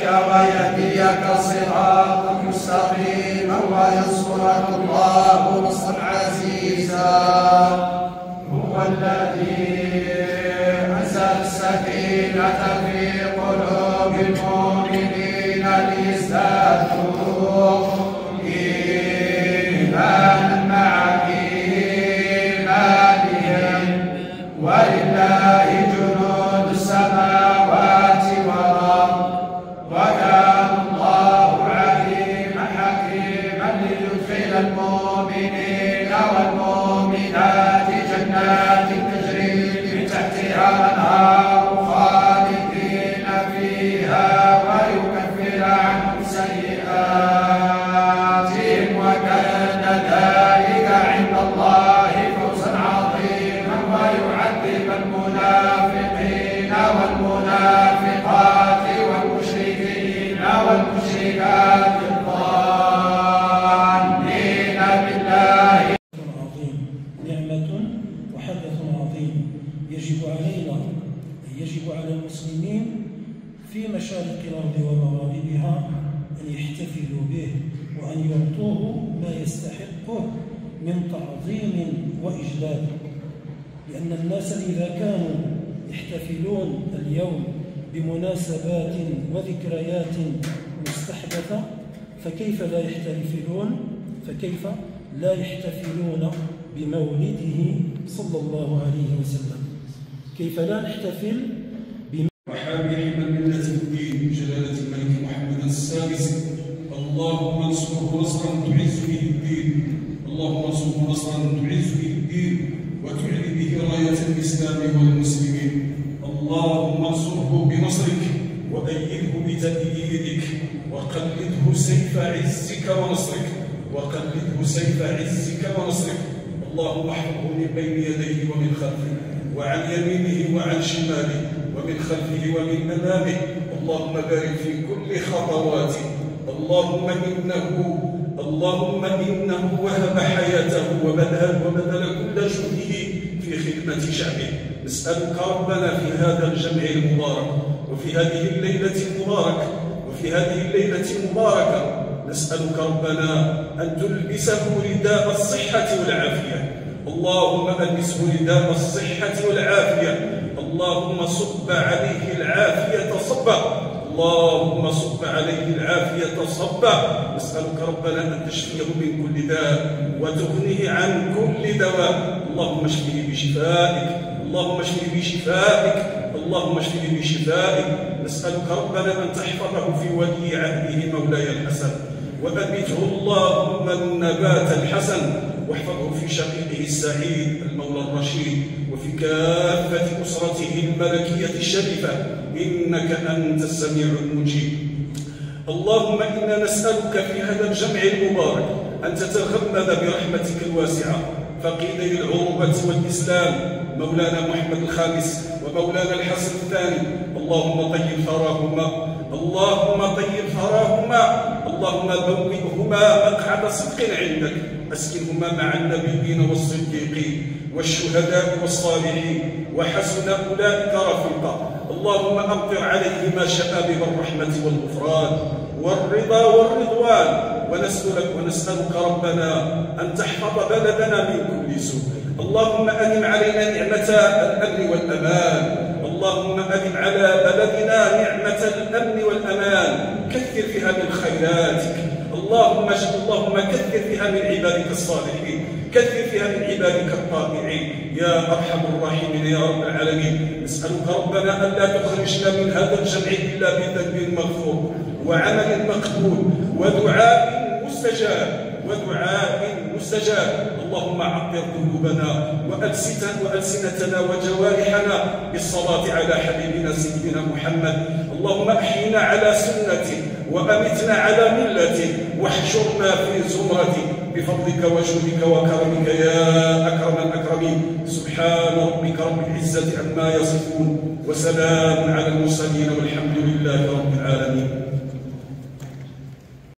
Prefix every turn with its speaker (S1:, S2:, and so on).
S1: ويهديك صراطا مستقيما وينصرك الله نصرا عزيزا. هو الذي أنزل السكينة في قلوب المؤمنين ليزدادوا إيمانا مع إيمانهم ولله جنود السماوات والأرض وكان الله عليما حكيما ليدخل المؤمنين والمؤمنات جنات تجري من تحتها الأنهار خالدين فيها ويكفر عنهم سيئاتهم وكان ذلك عند الله فوزا عظيما ويعذب المنافقين والمنافقات والمشركين والمشركات الظانين بالله.
S2: عظيم، نعمة وحدث عظيم يجب علينا، يجب على المسلمين في مشارق الأرض ومغاربها أن يحتفلوا به وأن يعطوه ما يستحقه من تعظيم وإجلال، لأن الناس إذا كانوا يحتفلون اليوم بمناسبات وذكريات مستحدثة فكيف لا يحتفلون بمولده صلى الله عليه وسلم؟ كيف لا نحتفل
S3: وحامل من ملة الدين جلالة الملك محمد السادس. اللهم انصره نصرا تعز به الدين، اللهم انصره نصرا تعز به الدين وتعلي به راية الإسلام والمسلمين. اللهم انصره بنصرك وأيده بتأييدك وقلده سيف عزك ونصرك، وقلده سيف عزك ونصرك. اللهم احفظه من بين يديه ومن خلفه وعن يمينه وعن شماله ومن خلفه ومن أمامه. اللهم بارك في كل خطواته. اللهم إنه وهب حياته وبذل كل جهده في خدمة شعبه. نسألك ربنا في هذا الجمع المبارك وفي هذه الليلة المباركة نسألك ربنا أن تلبسه رداء الصحة والعافية. اللهم ألبسه رداء الصحة والعافية. اللهم صب عليه العافية صبا، اللهم صب عليه العافية صبا. نسألك ربنا أن تشفيه من كل داء وتغنيه عن كل دواء. اللهم اشفه بشفائك، اللهم اشفه بشفائك، اللهم اشفه بشفائك. نسألك ربنا أن تحفظه في ولي عهده مولاي الحسن وأنبته اللهم النبات الحسن، واحفظه في شقيقه السعيد المولى الرشيد وفي كافة أسرته الملكية الشريفة، إنك أنت السميع المجيب. اللهم إنا نسألك في هذا الجمع المبارك أن تتغمد برحمتك الواسعة فقيدي العروبة والإسلام مولانا محمد الخامس ومولانا الحسن الثاني. اللهم طيب ثراهما، اللهم طيب ثراهما، اللهم بوئهما مقعد صدق عندك، أسكنهما مع النبيين والصديقين والشهداء والصالحين وحسن أولئك رفيقا. اللهم أمطر عليهما شآبب الرحمة والغفران والرضا والرضوان. ونسألك ربنا أن تحفظ بلدنا من كل سوء. اللهم أدم علينا نعمة الأمن والأمان، اللهم أدم على بلدنا نعمة الأمن والأمان، كثر فيها من خيراتك. اللهم كثر فيها من عبادك الصالحين، كثر فيها من عبادك الطائعين يا أرحم الراحمين يا رب العالمين. نسألك ربنا أن لا تخرجنا من هذا الجمع إلا بذنب مغفور وعمل مقبول ودعاء مستجاب. اللهم عطر قلوبنا وألسنتنا وجوارحنا بالصلاة على حبيبنا سيدنا محمد. اللهم أحينا على سنته وأمتنا على ملته واحشرنا في زمرته بفضلك وجودك وكرمك يا أكرم الأكرمين. سبحان ربك رب العزة عما يصفون وسلام على المرسلين والحمد لله رب العالمين.